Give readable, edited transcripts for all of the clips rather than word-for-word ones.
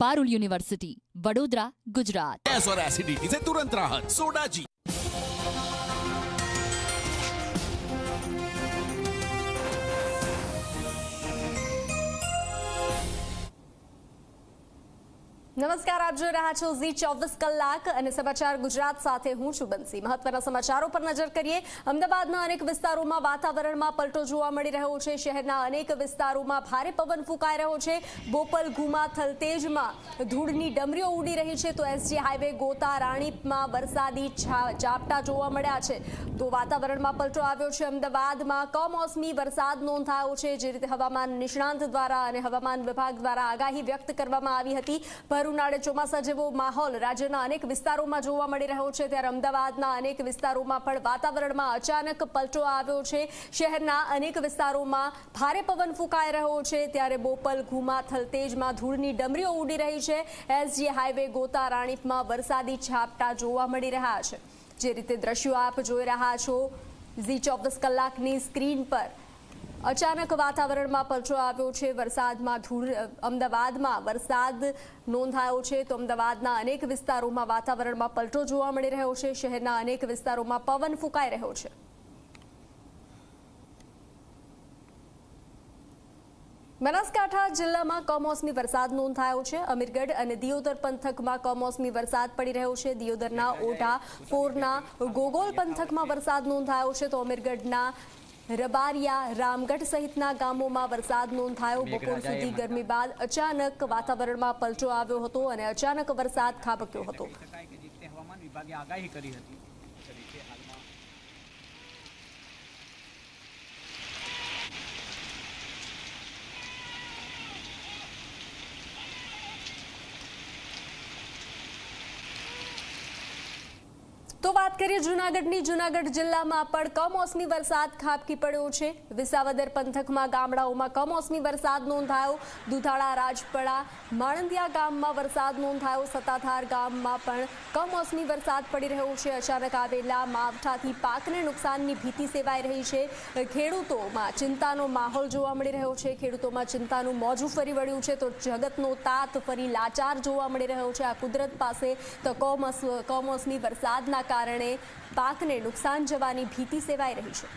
Parul university, Vadodara, Gujarat. Gas और acidity से तुरंत राहत, सोडा जी। નમસ્કાર, આપ જોઈ રહ્યા છો ઝી 24 કલાક અને સમાચાર ગુજરાત સાથે હું છું બંસી। મહત્વના સમાચારો પર નજર કરીએ। અમદાવાદના અનેક વિસ્તારોમાં વાતાવરણમાં પલટો જોવા મળી રહ્યો છે। શહેરના અનેક વિસ્તારોમાં ભારે પવન ફૂંકાઈ રહ્યો છે। બોપલ, ગુમા, થલતેજમાં ધૂળની ડમરીઓ ઉડી રહી છે, તો એસજી હાઈવે ગોતા રાણીપમાં વરસાદી ઝાપટા જોવા મળ્યા છે। તો વાતાવરણમાં પલટો આવ્યો છે। અમદાવાદમાં કમોસમી વરસાદ નોંધાયો છે। જે રીતે હવામાન નિષ્ણાંત દ્વારા અને હવામાન વિભાગ દ્વારા આગાહી વ્યક્ત કરવામાં આવી હતી। ઉનાળે ચોમાસા જેવો માહોલ રાજ્યના અનેક વિસ્તારોમાં જોવા મળી રહ્યો છે, ત્યારે અમદાવાદના અનેક વિસ્તારોમાં પણ વાતાવરણમાં અચાનક પલટો આવ્યો છે। શહેરના અનેક વિસ્તારોમાં ભારે પવન ફૂંકાઈ રહ્યો છે, ત્યારે બોપલ, ઘુમા, થલતેજમાં ધૂળની ડમરીઓ ઉડી રહી છે। એસજી હાઈવે ગોતા રાણીપમાં વરસાદી ઝાપટા જોવા મળી રહ્યા છે। જે રીતે દ્રશ્યો આપ જોઈ રહ્યા છો ઝી 24 કલાકની સ્ક્રીન પર, અચાનક વાતાવરણમાં પલટો આવ્યો છે। વરસાદમાં ધૂળ, અમદાવાદમાં વરસાદ નોંધાયો છે, તો અમદાવાદના અનેક વિસ્તારોમાં વાતાવરણમાં પલટો જોવા મળી રહ્યો છે। શહેરના અનેક વિસ્તારોમાં પવન ફૂંકાઈ રહ્યો છે। બનાસકાંઠા જિલ્લામાં કમોસમી વરસાદ નોંધાયો છે। અમીરગઢ અને દિયોદર પંથકમાં કમોસમી વરસાદ પડી રહ્યો છે। દિયોદરના ઓઢા, પોરના, ગોગોલ પંથકમાં વરસાદ નોંધાયો છે, તો અમીરગઢના રબારિયા, રામગઢ સહિતના ગામોમાં વરસાદ નોંધાયો। બપોર સુધી ગરમી બાદ અચાનક વાતાવરણમાં પલટો આવ્યો હતો અને અચાનક વરસાદ ખાબક્યો હતો। હવામાન વિભાગે આગાહી કરી હતી। તો વાત કરીએ જૂનાગઢની। જૂનાગઢ જિલ્લામાં પણ કમોસમી વરસાદ ખાબકી પડ્યો છે। વિસાવદર પંથકમાં ગામડાઓમાં કમોસમી વરસાદ નોંધાયો। દુધાળા, રાજપડા, માણંદિયા ગામમાં વરસાદ નોંધાયો। સત્તાધાર ગામમાં પણ કમોસમી વરસાદ પડી રહ્યો છે। અચાનક આવેલા માવઠાથી પાકને નુકસાનની ભીતિ સેવાઈ રહી છે। ખેડૂતોમાં ચિંતાનો માહોલ જોવા મળી રહ્યો છે। ખેડૂતોમાં ચિંતાનું મોજું ફરી વળ્યું છે, તો જગતનો તાત ફરી લાચાર જોવા મળી રહ્યો છે। આ કુદરત પાસે તો કમોસમી વરસાદના કારણે પાકને નુકસાન જવાની ભીતિ સેવાઈ રહી છે।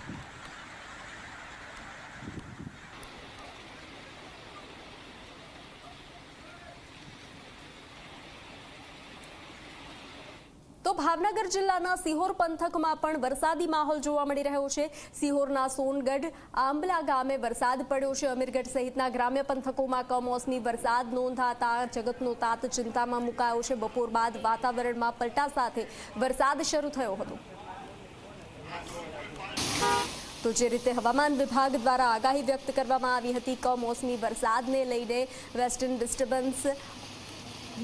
તો ભાવનગર જિલ્લાના સિહોર પંથકમાં પણ વરસાદી માહોલ જોવા મળી રહ્યો છે। સિહોરના સોનગઢ, આંબલા ગામે વરસાદ પડ્યો છે। અમીરગઢ સહિતના ગ્રામ્ય પંથકોમાં કમોસમી વરસાદ નોંધાતા જગતનો તાત ચિંતામાં મુકાયો છે। બપોર બાદ વાતાવરણમાં પલટા સાથે વરસાદ શરૂ થયો હતો। તો જે રીતે હવામાન વિભાગ દ્વારા આગાહી વ્યક્ત કરવામાં આવી હતી કમોસમી વરસાદને લઈને, વેસ્ટર્ન ડિસ્ટર્બન્સ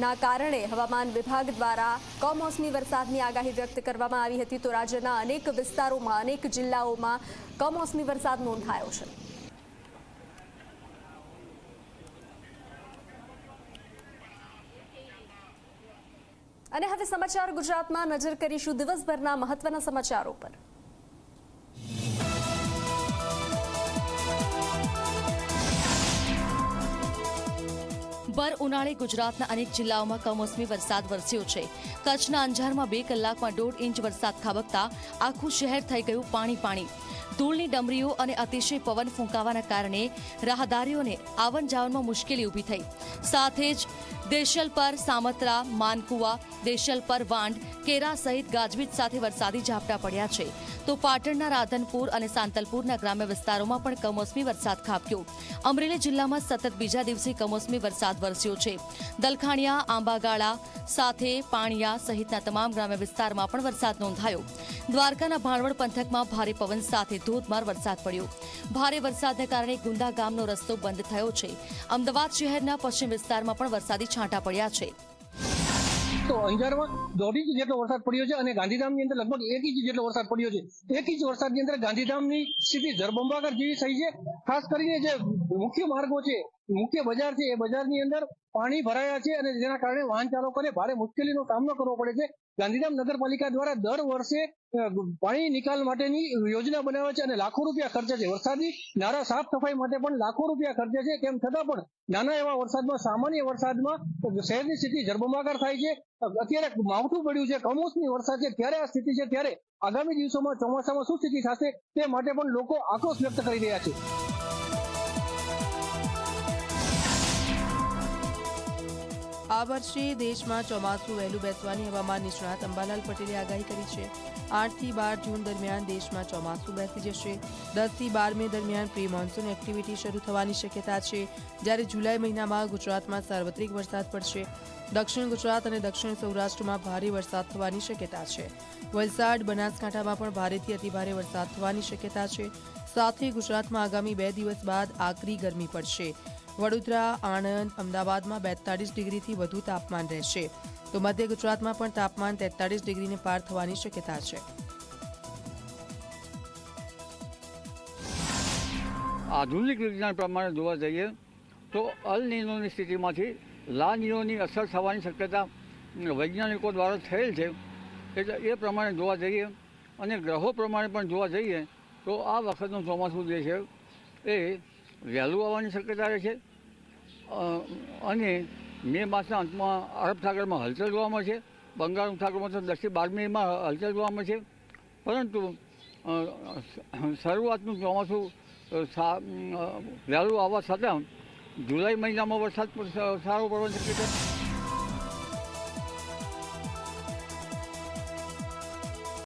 ના કારણે હવામાન વિભાગ દ્વારા કમોસમી વરસાદની આગાહી વ્યક્ત કરવામાં આવી હતી, તો રાજ્યના અનેક વિસ્તારોમાં, અનેક જિલ્લાઓમાં કમોસમી વરસાદ નોંધાયો છે। અને હવે સમાચાર ગુજરાતમાં નજર કરીશું દિવસભરના મહત્વના સમાચારો પર। ભર ઉનાળે ગુજરાતના અનેક જિલ્લાઓમાં કમોસમી વરસાદ વરસ્યો છે। કચ્છના અંજારમાં 2 કલાકમાં 1.5 ઇંચ વરસાદ ખાબકતા આખું શહેર થઈ ગયું પાણી-પાણી। ધૂળની ડમરીઓ અને અતિશય પવન ફૂંકાવાના કારણે રાહદારીઓને આવન જાવનમાં મુશ્કેલી ઊભી થઈ। સાથે જ દેશલપર, સામત્રા, માનકુવા, દેશલપર, વાંડ, કેરા સહિત ગાજવીજ સાથે વરસાદી ઝાપટા પડ્યા છે। તો પાટણના રાધનપુર અને સાંતલપુરના ગ્રામ્ય વિસ્તારોમાં પણ કમોસમી વરસાદ ખાબક્યો। અમરેલી જિલ્લામાં સતત બીજા દિવસે કમોસમી વરસાદ વરસ્યો છે। દલખાણિયા, આંબાગાળા સાથે પાણિયા સહિતના તમામ ગ્રામ્ય વિસ્તારમાં પણ વરસાદ નોંધાયો। દ્વારકાના ભાણવડ પંથકમાં ભારે પવન સાથે ધોધમાર વરસાદ પડ્યો। ભારે વરસાદને કારણે ગુંદા ગામનો રસ્તો બંધ થયો છે। અમદાવાદ શહેરના પશ્ચિમ વિસ્તારમાં પણ વરસાદી છાંટા પડ્યા છે। તો અંજારમાં 1.5 ઇંચ જેટલો વરસાદ પડ્યો છે અને ગાંધીધામની અંદર લગભગ 1 ઇંચ જેટલો વરસાદ પડ્યો છે। 1 ઇંચ વરસાદની અંદર ગાંધીધામની સ્થિતિ જળબંબાકાર જેવી થઈ છે। ખાસ કરીને જે મુખ્ય માર્ગો છે, મુખ્ય બજાર છે, એ બજારની અંદર પાણી ભરાયા છે અને જેના કારણે વાહન ચાલકોને ભારે મુશ્કેલીનો સામનો કરવો પડે છે. ગાંધીધામ નગરપાલિકા દ્વારા દર વર્ષે પાણી નિકાલ માટેની યોજના બનાવે છે અને લાખો રૂપિયા ખર્ચે છે. વરસાદી નાળા સાફ સફાઈ માટે પણ લાખો રૂપિયા ખર્ચે છે. તેમ છતાં પણ નાના એવા વરસાદમાં, સામાન્ય વરસાદમાં શહેરની સ્થિતિ જળબંબાકાર થાય છે. અત્યારે માવઠું પડ્યું છે, કમોસમી વરસાદ છે, ત્યારે આ સ્થિતિ છે. ત્યારે આગામી દિવસોમાં ચોમાસામાં શું સ્થિતિ થશે તે માટે પણ લોકો આક્રોશ વ્યક્ત કરી રહ્યા છે. આ વર્ષે દેશમાં ચોમાસું વહેલું બેસવાની હવામાન નિષ્ણાત અંબાલાલ પટેલે આગાહી કરી છે. 8 થી 12 જૂન દરમિયાન દેશમાં ચોમાસું બેસી જશે. 10 થી 12 મે દરમિયાન પ્રી મોન્સૂન એક્ટિવિટી શરૂ થવાની શક્યતા છે, જ્યારે જુલાઈ મહિનામાં ગુજરાતમાં સાર્વત્રિક વરસાદ પડશે. દક્ષિણ ગુજરાત અને દક્ષિણ સૌરાષ્ટ્રમાં ભારે વરસાદ થવાની શક્યતા છે. વલસાડ, બનાસકાંઠામાં પણ ભારેથી અતિભારે વરસાદ થવાની શક્યતા છે. સાથે ગુજરાતમાં આગામી 2 દિવસ બાદ આકરી ગરમી પડશે. વડોદરા, આણંદ, અમદાવાદમાં 42 ડિગ્રીથી વધુ તાપમાન રહેશે, તો મધ્ય ગુજરાતમાં પણ તાપમાન 43 ડિગ્રીને પાર થવાની શક્યતા છે. આધુનિક વિજ્ઞાન પ્રમાણે જોવા જઈએ તો અલ નીનોની સ્થિતિમાંથી લા નીનોની અસર થવાની શક્યતા વૈજ્ઞાનિકો દ્વારા થયેલ છે. એટલે એ પ્રમાણે જોવા જઈએ અને ગ્રહો પ્રમાણે પણ જોવા જઈએ તો આ વખતનું ચોમાસું જે છે એ વહેલું આવવાની શક્યતા રહે છે અને મે માસના અંતમાં અરબ સાગરમાં હલચલ જોવા મળશે. બંગાળ ઉપસાગરમાં તો 10 થી 12 મેમાં હલચલ જોવા મળશે. પરંતુ શરૂઆતનું ચોમાસું વહેલું આવવા છતાં જુલાઈ મહિનામાં વરસાદ સારો પડવાની શક્યતા